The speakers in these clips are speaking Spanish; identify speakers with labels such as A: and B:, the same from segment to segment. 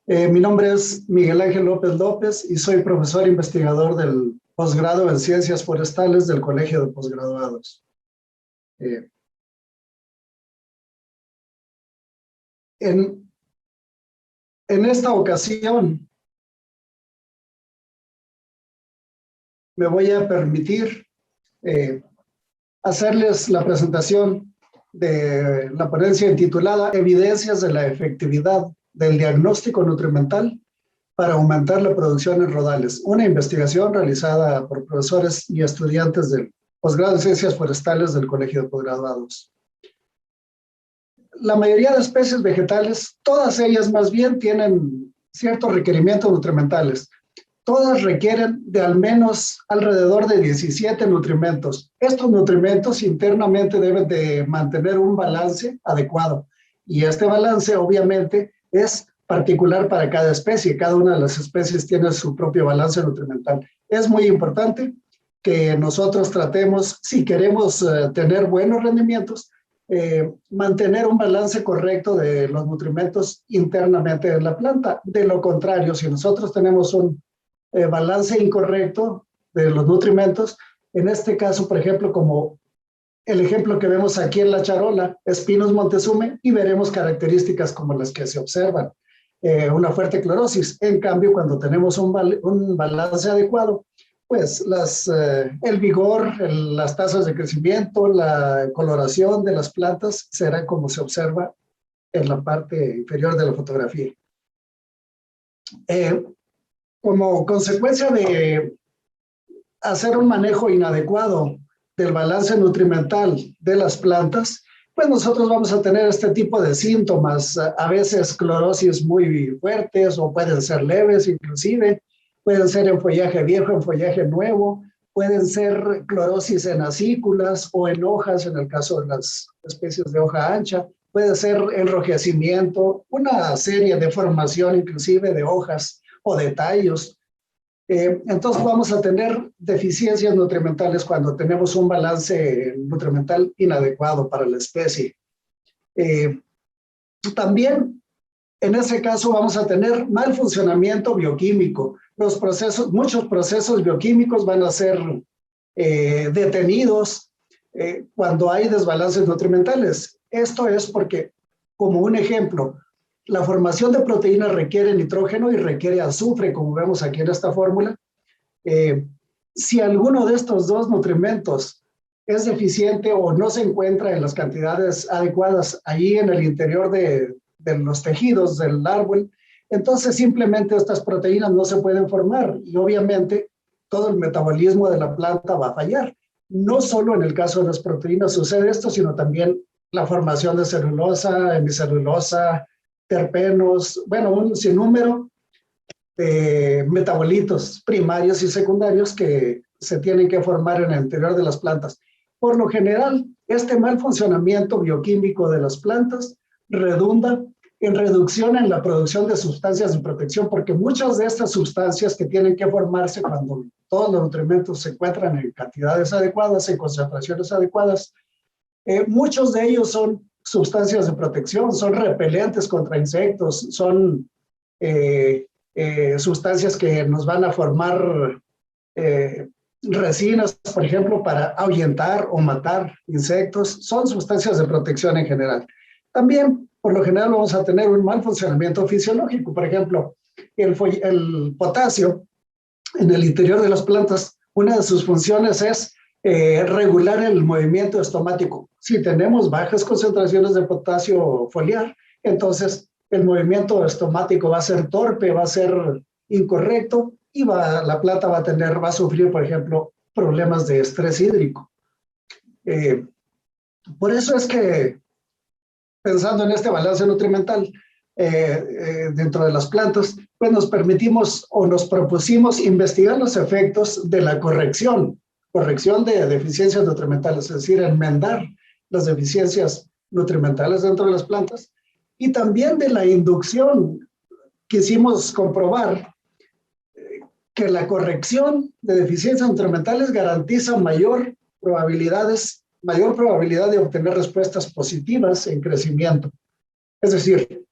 A: Mi nombre es Miguel Ángel López López y soy profesor investigador del posgrado en Ciencias Forestales del Colegio de Posgraduados. Eh, en, en esta ocasión me voy a permitir eh, hacerles la presentación de la ponencia intitulada Evidencias de la efectividad del diagnóstico nutrimental para aumentar la producción en rodales, una investigación realizada por profesores y estudiantes del posgrado en Ciencias Forestales del Colegio de Posgraduados. La mayoría de especies vegetales, todas ellas más bien tienen ciertos requerimientos nutrimentales. Todas requieren de al menos alrededor de 17 nutrimentos. Estos nutrimentos internamente deben de mantener un balance adecuado. Y este balance obviamente es particular para cada especie. Cada una de las especies tiene su propio balance nutrimental. Es muy importante que nosotros tratemos, si queremos tener buenos rendimientos, mantener un balance correcto de los nutrimentos internamente en la planta. De lo contrario, si nosotros tenemos un balance incorrecto de los nutrimentos, en este caso, por ejemplo, como el ejemplo que vemos aquí en la charola, es Pinus montezume, y veremos características como las que se observan. Una fuerte clorosis. En cambio, cuando tenemos un balance adecuado, pues el vigor, las tasas de crecimiento, la coloración de las plantas será como se observa en la parte inferior de la fotografía. Como consecuencia de hacer un manejo inadecuado del balance nutrimental de las plantas, pues nosotros vamos a tener este tipo de síntomas, a veces clorosis muy fuertes o pueden ser leves inclusive, pueden ser en follaje viejo, en follaje nuevo, pueden ser clorosis en acículas o en hojas, en el caso de las especies de hoja ancha, puede ser enrojecimiento, una serie de formación inclusive de hojas o de tallos. Entonces vamos a tener deficiencias nutrimentales cuando tenemos un balance nutrimental inadecuado para la especie. También en ese caso vamos a tener mal funcionamiento bioquímico. Muchos procesos bioquímicos van a ser detenidos cuando hay desbalances nutrimentales. Esto es porque, como un ejemplo, la formación de proteínas requiere nitrógeno y requiere azufre, como vemos aquí en esta fórmula. Si alguno de estos dos nutrimentos es deficiente o no se encuentra en las cantidades adecuadas allí en el interior de los tejidos del árbol, entonces simplemente estas proteínas no se pueden formar y obviamente todo el metabolismo de la planta va a fallar. No solo en el caso de las proteínas sucede esto, sino también la formación de celulosa, hemicelulosa, terpenos, bueno, un sinnúmero de metabolitos primarios y secundarios que se tienen que formar en el interior de las plantas. Por lo general, este mal funcionamiento bioquímico de las plantas redunda en reducción en la producción de sustancias de protección, porque muchas de estas sustancias que tienen que formarse cuando todos los nutrimentos se encuentran en cantidades adecuadas, en concentraciones adecuadas, muchos de ellos son sustancias de protección, son repelentes contra insectos, son sustancias que nos van a formar resinas, por ejemplo, para ahuyentar o matar insectos, son sustancias de protección en general. También, por lo general, vamos a tener un mal funcionamiento fisiológico. Por ejemplo, el potasio en el interior de las plantas, una de sus funciones es regular el movimiento estomático. Si tenemos bajas concentraciones de potasio foliar, entonces el movimiento estomático va a ser torpe, va a ser incorrecto y la planta va a sufrir, por ejemplo, problemas de estrés hídrico. Por eso es que, pensando en este balance nutrimental dentro de las plantas, pues nos permitimos o nos propusimos investigar los efectos de la corrección de deficiencias nutrimentales, es decir, enmendar las deficiencias nutrimentales dentro de las plantas, y también de la inducción. Quisimos comprobar que la corrección de deficiencias nutrimentales garantiza mayor probabilidad de obtener respuestas positivas en crecimiento. Es decir,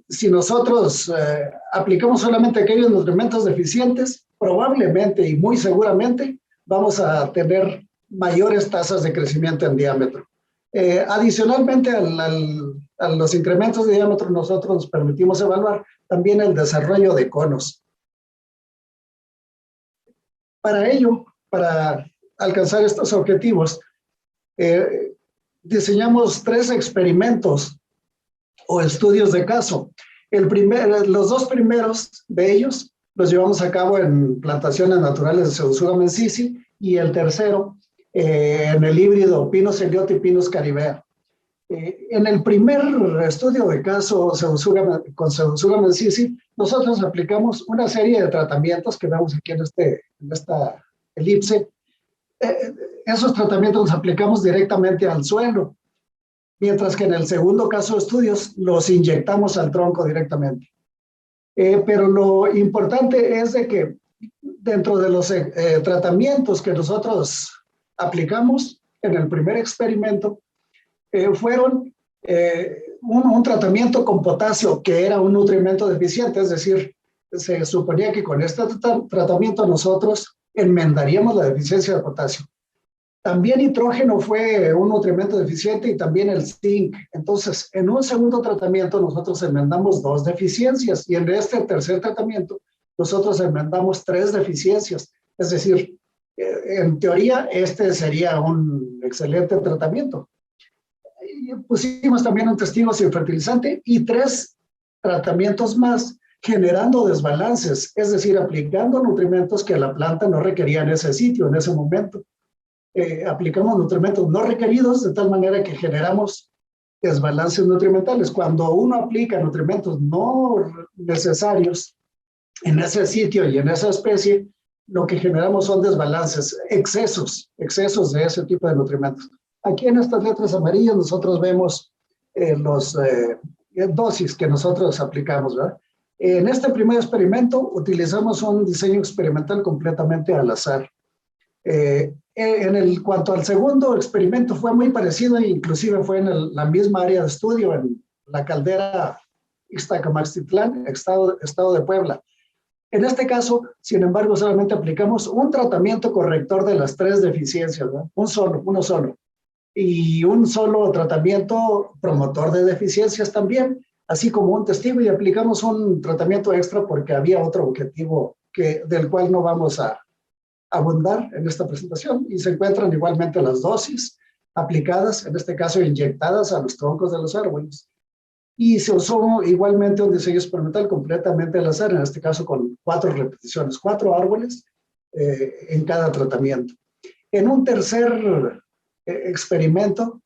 A: si nosotros aplicamos solamente aquellos nutrimentos deficientes, probablemente y muy seguramente vamos a tener mayores tasas de crecimiento en diámetro. Adicionalmente a los incrementos de diámetro, nosotros nos permitimos evaluar también el desarrollo de conos. Para ello, para alcanzar estos objetivos, diseñamos 3 experimentos o estudios de caso. Los 2 primeros de ellos los llevamos a cabo en plantaciones naturales de Pseudotsuga menzizi y el tercero en el híbrido Pinus eliot y Pinus caribea. En el primer estudio de caso con Pseudotsuga menzizi, nosotros aplicamos una serie de tratamientos que vemos aquí en esta elipse. Esos tratamientos los aplicamos directamente al suelo, mientras que en el segundo caso de estudios los inyectamos al tronco directamente. Pero lo importante es de que dentro de los tratamientos que nosotros aplicamos en el primer experimento, fueron un tratamiento con potasio, que era un nutrimento deficiente, es decir, se suponía que con este tratamiento nosotros enmendaríamos la deficiencia de potasio. También nitrógeno fue un nutrimento deficiente y también el zinc. Entonces, en un segundo tratamiento nosotros enmendamos 2 deficiencias y en este tercer tratamiento nosotros enmendamos 3 deficiencias. Es decir, en teoría este sería un excelente tratamiento. Y pusimos también un testigo sin fertilizante y 3 tratamientos más generando desbalances, es decir, aplicando nutrimentos que la planta no requería en ese sitio, en ese momento. Aplicamos nutrimentos no requeridos de tal manera que generamos desbalances nutrimentales. Cuando uno aplica nutrimentos no necesarios en ese sitio y en esa especie, lo que generamos son desbalances, excesos de ese tipo de nutrimentos. Aquí en estas letras amarillas nosotros vemos los dosis que nosotros aplicamos, ¿verdad? En este primer experimento utilizamos un diseño experimental completamente al azar. Cuanto al segundo experimento fue muy parecido, inclusive fue en la misma área de estudio, en la caldera Ixtacamaxtitlán, estado de Puebla. En este caso, sin embargo, solamente aplicamos un tratamiento corrector de las 3 deficiencias, ¿no? Uno solo. Y un solo tratamiento promotor de deficiencias también, así como un testigo, y aplicamos un tratamiento extra porque había otro objetivo del cual no vamos a abundar en esta presentación, y se encuentran igualmente las dosis aplicadas, en este caso inyectadas a los troncos de los árboles. Y se usó igualmente un diseño experimental completamente al azar, en este caso con 4 repeticiones, 4 árboles en cada tratamiento. En un tercer experimento,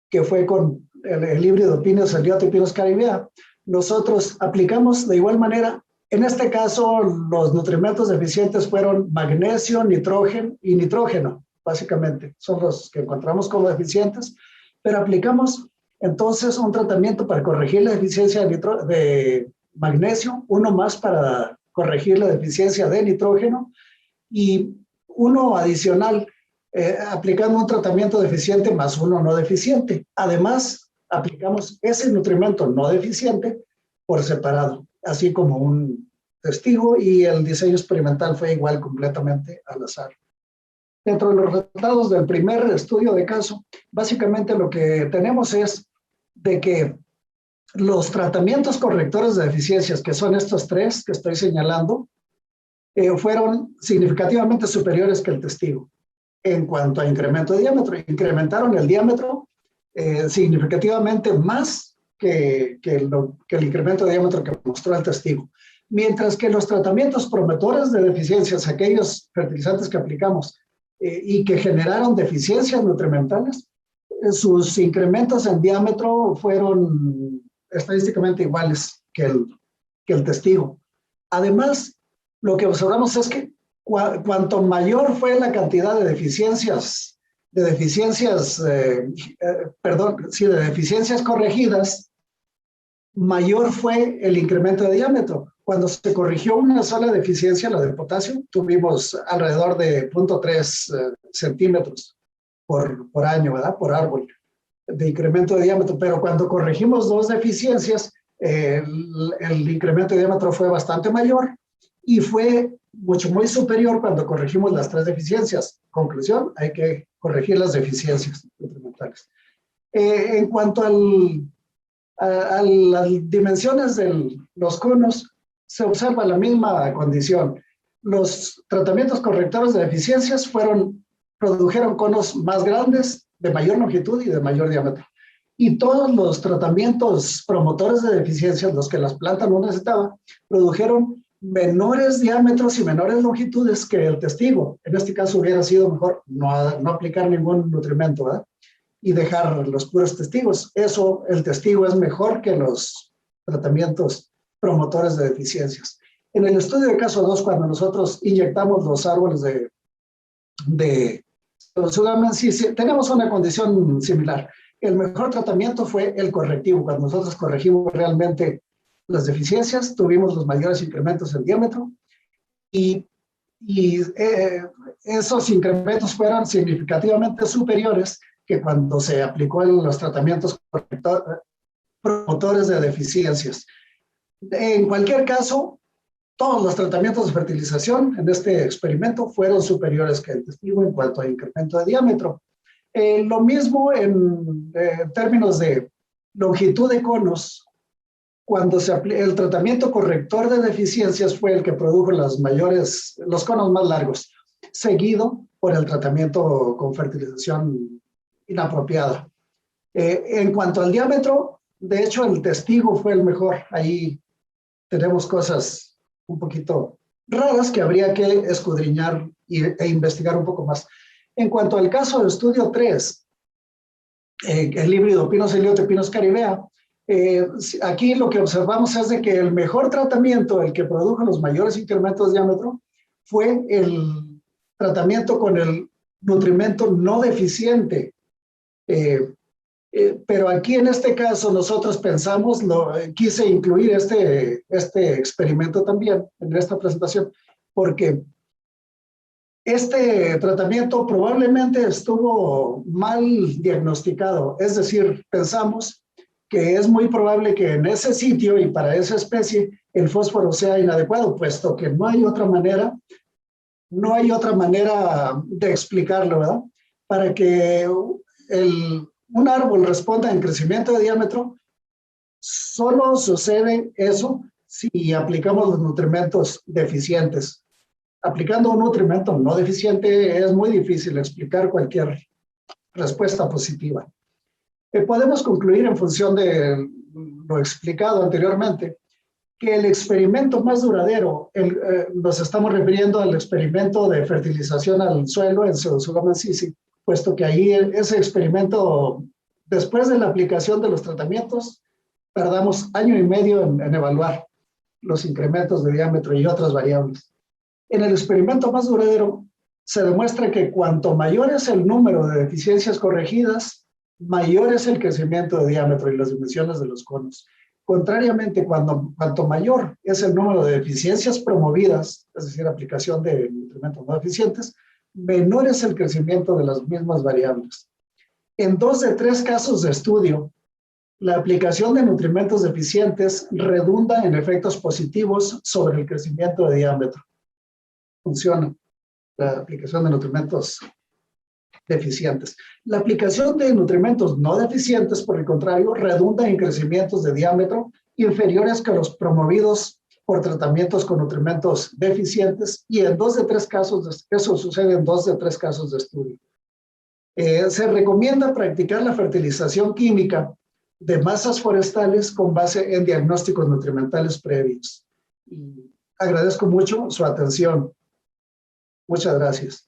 A: que fue con el híbrido Pinus eliot y Pinus caribea, nosotros aplicamos de igual manera. En este caso, los nutrimentos deficientes fueron magnesio, nitrógeno, básicamente. Son los que encontramos como deficientes, pero aplicamos entonces un tratamiento para corregir la deficiencia de magnesio, uno más para corregir la deficiencia de nitrógeno y uno adicional aplicando un tratamiento deficiente más uno no deficiente. Además, aplicamos ese nutrimento no deficiente por separado, así como un testigo, y el diseño experimental fue igual completamente al azar. Dentro de los resultados del primer estudio de caso, básicamente lo que tenemos es de que los tratamientos correctores de deficiencias, que son estos 3 que estoy señalando, fueron significativamente superiores que el testigo en cuanto a incremento de diámetro. Incrementaron el diámetro significativamente más que el incremento de diámetro que mostró el testigo. Mientras que los tratamientos promotores de deficiencias, aquellos fertilizantes que aplicamos y que generaron deficiencias nutrimentales, sus incrementos en diámetro fueron estadísticamente iguales que el testigo. Además, lo que observamos es que cuanto mayor fue la cantidad de deficiencias corregidas, mayor fue el incremento de diámetro. Cuando se corrigió una sola deficiencia, la de potasio, tuvimos alrededor de 0.3 centímetros por año, ¿verdad? Por árbol, de incremento de diámetro. Pero cuando corregimos 2 deficiencias, el incremento de diámetro fue bastante mayor y fue muy superior cuando corregimos las 3 deficiencias. Conclusión, hay que corregir las deficiencias nutrimentales. En cuanto a las dimensiones de los conos, se observa la misma condición. Los tratamientos correctores de deficiencias produjeron conos más grandes, de mayor longitud y de mayor diámetro. Y todos los tratamientos promotores de deficiencias, los que las plantas no necesitaban, produjeron menores diámetros y menores longitudes que el testigo. En este caso hubiera sido mejor no aplicar ningún nutrimento, ¿verdad? Y dejar los puros testigos. Eso, el testigo es mejor que los tratamientos promotores de deficiencias. En el estudio de caso 2, cuando nosotros inyectamos los árboles sí, tenemos una condición similar. El mejor tratamiento fue el correctivo. Cuando nosotros corregimos realmente las deficiencias, tuvimos los mayores incrementos en diámetro y esos incrementos fueron significativamente superiores que cuando se aplicó en los tratamientos promotores de deficiencias. En cualquier caso, todos los tratamientos de fertilización en este experimento fueron superiores que el testigo en cuanto a incremento de diámetro. Lo mismo en términos de longitud de conos, cuando el tratamiento corrector de deficiencias fue el que produjo los conos más largos, seguido por el tratamiento con fertilización inapropiada. En cuanto al diámetro, de hecho el testigo fue el mejor. Ahí tenemos cosas un poquito raras que habría que escudriñar e investigar un poco más. En cuanto al caso de estudio 3, el híbrido Pinus Elliott Pinus caribea, aquí lo que observamos es de que el mejor tratamiento, el que produjo los mayores incrementos de diámetro, fue el tratamiento con el nutrimento no deficiente. Pero aquí en este caso nosotros pensamos, quise incluir este experimento también en esta presentación, porque este tratamiento probablemente estuvo mal diagnosticado. Es decir, pensamos que es muy probable que en ese sitio y para esa especie el fósforo sea inadecuado, puesto que no hay otra manera de explicarlo, ¿verdad? Para que un árbol responda en crecimiento de diámetro, solo sucede eso si aplicamos los nutrimentos deficientes. Aplicando un nutrimento no deficiente es muy difícil explicar cualquier respuesta positiva. Podemos concluir en función de lo explicado anteriormente que el experimento más duradero, nos estamos refiriendo al experimento de fertilización al suelo en Pseudoxyloma sisi, puesto que ahí ese experimento, después de la aplicación de los tratamientos, tardamos 1 año y medio en evaluar los incrementos de diámetro y otras variables. En el experimento más duradero, se demuestra que cuanto mayor es el número de deficiencias corregidas, mayor es el crecimiento de diámetro y las dimensiones de los conos. Contrariamente, cuanto mayor es el número de deficiencias promovidas, es decir, aplicación de nutrimentos no deficientes, menor es el crecimiento de las mismas variables. En 2 de 3 casos de estudio, la aplicación de nutrimentos deficientes redunda en efectos positivos sobre el crecimiento de diámetro. Funciona la aplicación de nutrimentos deficientes. La aplicación de nutrimentos no deficientes, por el contrario, redunda en crecimientos de diámetro inferiores que los promovidos por tratamientos con nutrimentos deficientes, y en 2 de 3 casos, eso sucede en 2 de 3 casos de estudio. Se recomienda practicar la fertilización química de masas forestales con base en diagnósticos nutrimentales previos. Y agradezco mucho su atención. Muchas gracias.